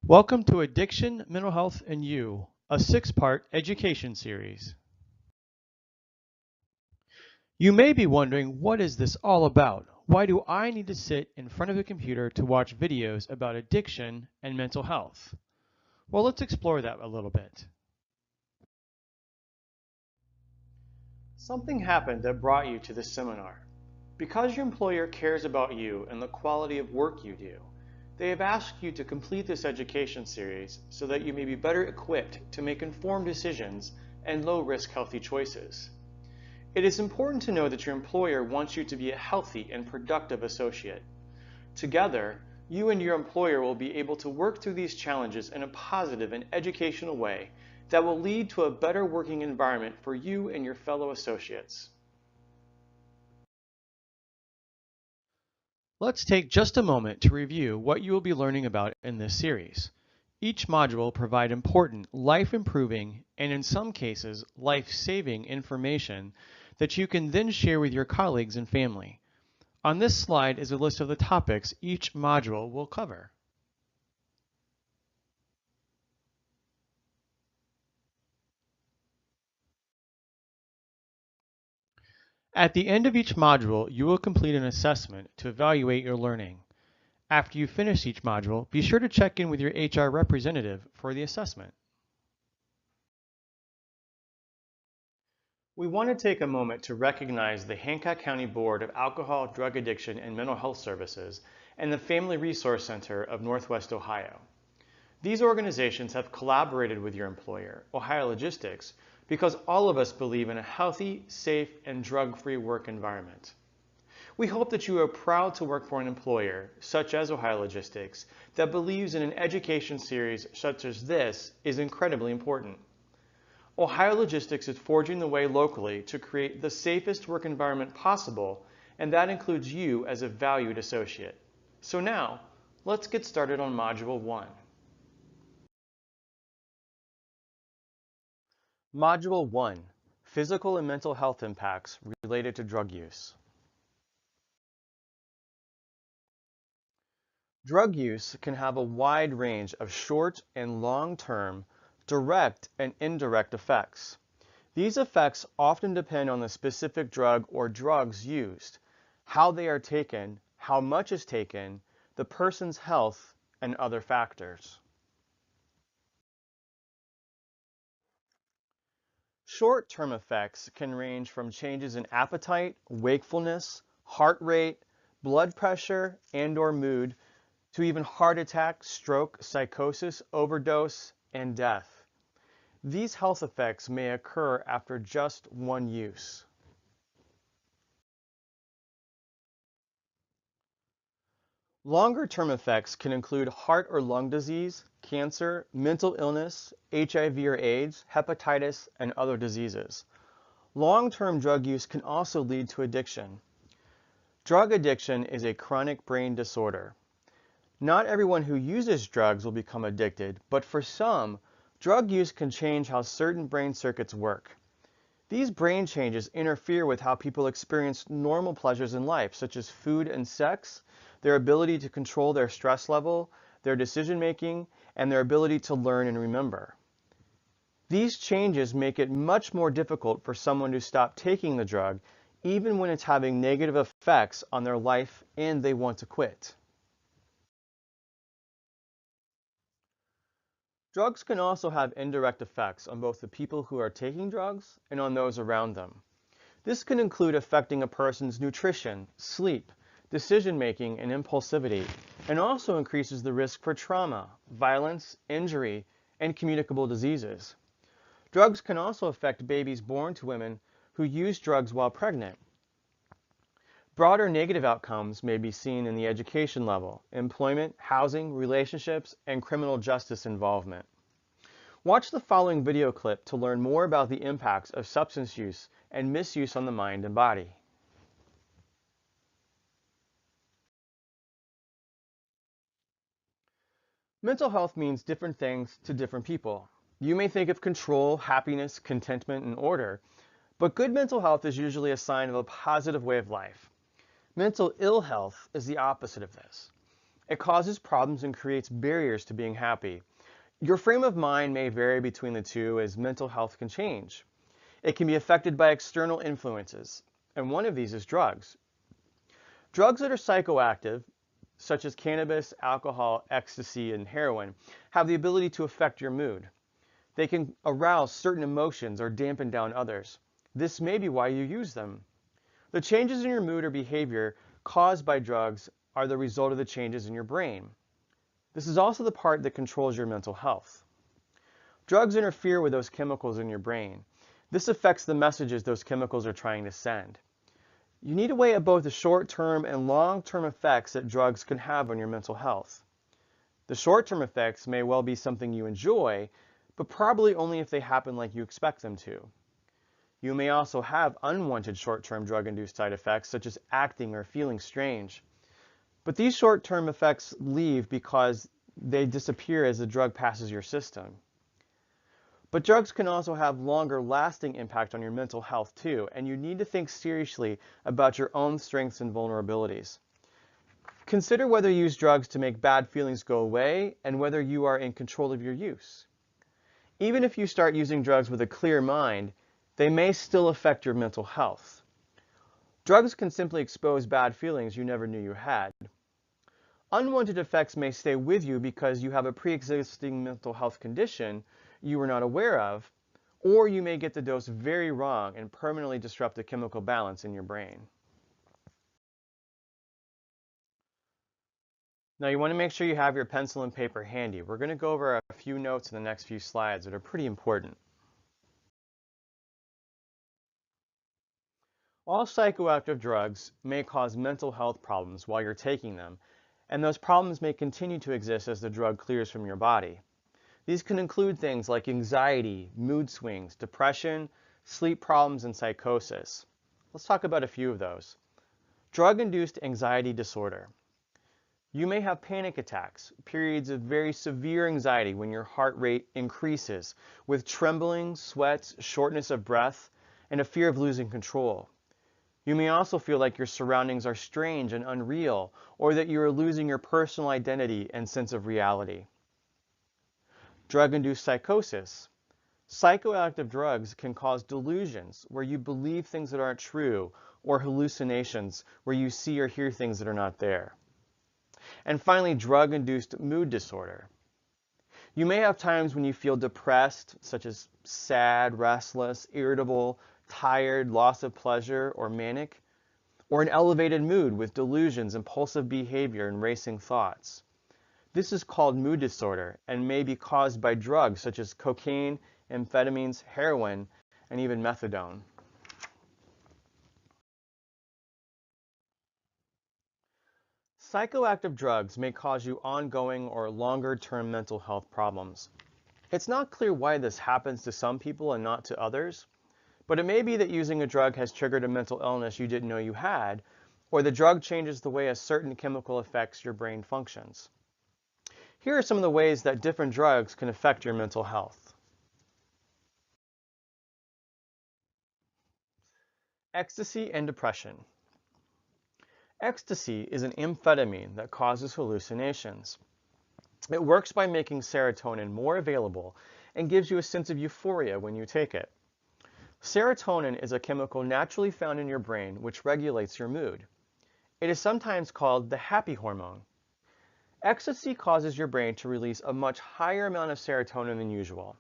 Welcome to Addiction, Mental Health, and You, a six-part education series. You may be wondering, what is this all about? Why do I need to sit in front of a computer to watch videos about addiction and mental health? Well, let's explore that a little bit. Something happened that brought you to this seminar. Because your employer cares about you and the quality of work you do, they have asked you to complete this education series so that you may be better equipped to make informed decisions and low-risk healthy choices. It is important to know that your employer wants you to be a healthy and productive associate. Together, you and your employer will be able to work through these challenges in a positive and educational way that will lead to a better working environment for you and your fellow associates. Let's take just a moment to review what you will be learning about in this series. Each module will provide important, life-improving, and in some cases, life-saving information that you can then share with your colleagues and family. On this slide is a list of the topics each module will cover. At the end of each module, you will complete an assessment to evaluate your learning. After you finish each module, be sure to check in with your HR representative for the assessment. We want to take a moment to recognize the Hancock County Board of Alcohol, Drug Addiction, and Mental Health Services and the Family Resource Center of Northwest Ohio. These organizations have collaborated with your employer, Ohio Logistics, because all of us believe in a healthy, safe, and drug-free work environment. We hope that you are proud to work for an employer, such as Ohio Logistics, that believes in an education series such as this is incredibly important. Ohio Logistics is forging the way locally to create the safest work environment possible, and that includes you as a valued associate. So now, let's get started on Module 1. Module 1, Physical and Mental Health Impacts Related to Drug Use. Drug use can have a wide range of short and long-term, direct and indirect effects. These effects often depend on the specific drug or drugs used, how they are taken, how much is taken, the person's health, and other factors. Short-term effects can range from changes in appetite, wakefulness, heart rate, blood pressure, and/or mood, to even heart attack, stroke, psychosis, overdose, and death. These health effects may occur after just one use. Longer-term effects can include heart or lung disease, cancer, mental illness, HIV or AIDS, hepatitis, and other diseases. Long-term drug use can also lead to addiction. Drug addiction is a chronic brain disorder. Not everyone who uses drugs will become addicted, but for some, drug use can change how certain brain circuits work. These brain changes interfere with how people experience normal pleasures in life, such as food and sex, their ability to control their stress level, their decision making, and their ability to learn and remember. These changes make it much more difficult for someone to stop taking the drug, even when it's having negative effects on their life and they want to quit. Drugs can also have indirect effects on both the people who are taking drugs and on those around them. This can include affecting a person's nutrition, sleep, decision-making, and impulsivity, and also increases the risk for trauma, violence, injury, and communicable diseases. Drugs can also affect babies born to women who use drugs while pregnant. Broader negative outcomes may be seen in the education level, employment, housing, relationships, and criminal justice involvement. Watch the following video clip to learn more about the impacts of substance use and misuse on the mind and body. Mental health means different things to different people. You may think of control, happiness, contentment, and order, but good mental health is usually a sign of a positive way of life. Mental ill health is the opposite of this. It causes problems and creates barriers to being happy. Your frame of mind may vary between the two as mental health can change. It can be affected by external influences, and one of these is drugs. Drugs that are psychoactive, such as cannabis, alcohol, ecstasy, and heroin, have the ability to affect your mood. They can arouse certain emotions or dampen down others. This may be why you use them. The changes in your mood or behavior caused by drugs are the result of the changes in your brain. This is also the part that controls your mental health. Drugs interfere with those chemicals in your brain. This affects the messages those chemicals are trying to send. You need to weigh up both the short-term and long-term effects that drugs can have on your mental health. The short-term effects may well be something you enjoy, but probably only if they happen like you expect them to. You may also have unwanted short-term drug-induced side effects, such as acting or feeling strange. But these short-term effects leave because they disappear as the drug passes your system. But drugs can also have longer lasting impact on your mental health too, and you need to think seriously about your own strengths and vulnerabilities. Consider whether you use drugs to make bad feelings go away and whether you are in control of your use. Even if you start using drugs with a clear mind, they may still affect your mental health. Drugs can simply expose bad feelings you never knew you had. Unwanted effects may stay with you because you have a pre-existing mental health condition you were not aware of, or you may get the dose very wrong and permanently disrupt the chemical balance in your brain. Now you want to make sure you have your pencil and paper handy. We're going to go over a few notes in the next few slides that are pretty important. All psychoactive drugs may cause mental health problems while you're taking them, and those problems may continue to exist as the drug clears from your body. These can include things like anxiety, mood swings, depression, sleep problems, and psychosis. Let's talk about a few of those. Drug-induced anxiety disorder. You may have panic attacks, periods of very severe anxiety when your heart rate increases, with trembling, sweats, shortness of breath, and a fear of losing control. You may also feel like your surroundings are strange and unreal, or that you are losing your personal identity and sense of reality. Drug-induced psychosis. Psychoactive drugs can cause delusions where you believe things that aren't true, or hallucinations where you see or hear things that are not there. And finally, drug-induced mood disorder. You may have times when you feel depressed, such as sad, restless, irritable, tired, loss of pleasure, or manic, or an elevated mood with delusions, impulsive behavior, and racing thoughts. This is called mood disorder and may be caused by drugs such as cocaine, amphetamines, heroin, and even methadone. Psychoactive drugs may cause you ongoing or longer-term mental health problems. It's not clear why this happens to some people and not to others, but it may be that using a drug has triggered a mental illness you didn't know you had, or the drug changes the way a certain chemical affects your brain functions. Here are some of the ways that different drugs can affect your mental health. Ecstasy and depression. Ecstasy is an amphetamine that causes hallucinations. It works by making serotonin more available and gives you a sense of euphoria when you take it. Serotonin is a chemical naturally found in your brain which regulates your mood. It is sometimes called the happy hormone. Ecstasy causes your brain to release a much higher amount of serotonin than usual.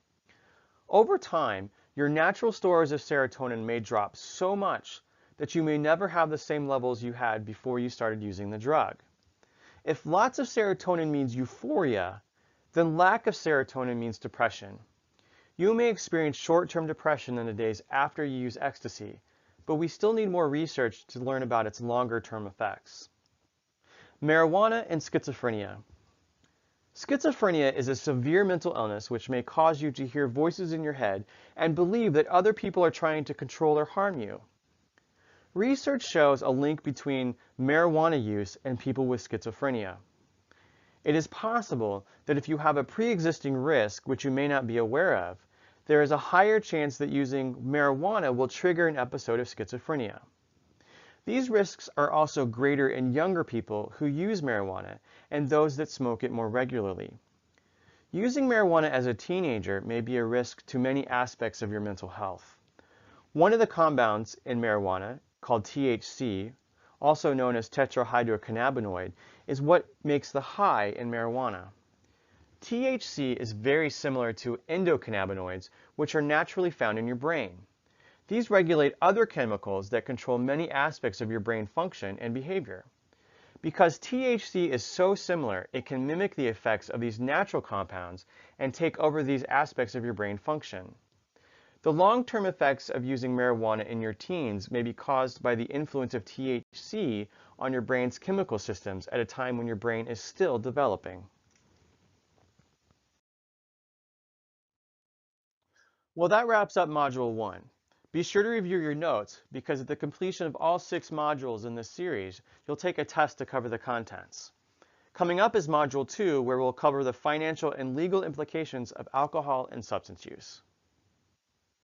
Over time, your natural stores of serotonin may drop so much that you may never have the same levels you had before you started using the drug. If lots of serotonin means euphoria, then lack of serotonin means depression. You may experience short-term depression in the days after you use ecstasy, but we still need more research to learn about its longer-term effects. Marijuana and schizophrenia. Schizophrenia is a severe mental illness which may cause you to hear voices in your head and believe that other people are trying to control or harm you. Research shows a link between marijuana use and people with schizophrenia. It is possible that if you have a pre-existing risk which you may not be aware of, there is a higher chance that using marijuana will trigger an episode of schizophrenia. These risks are also greater in younger people who use marijuana and those that smoke it more regularly. Using marijuana as a teenager may be a risk to many aspects of your mental health. One of the compounds in marijuana, called THC, also known as tetrahydrocannabinoid, is what makes the high in marijuana. THC is very similar to endocannabinoids, which are naturally found in your brain. These regulate other chemicals that control many aspects of your brain function and behavior. Because THC is so similar, it can mimic the effects of these natural compounds and take over these aspects of your brain function. The long-term effects of using marijuana in your teens may be caused by the influence of THC on your brain's chemical systems at a time when your brain is still developing. Well, that wraps up Module 1. Be sure to review your notes because at the completion of all 6 modules in this series, you'll take a test to cover the contents. Coming up is Module 2, where we'll cover the financial and legal implications of alcohol and substance use.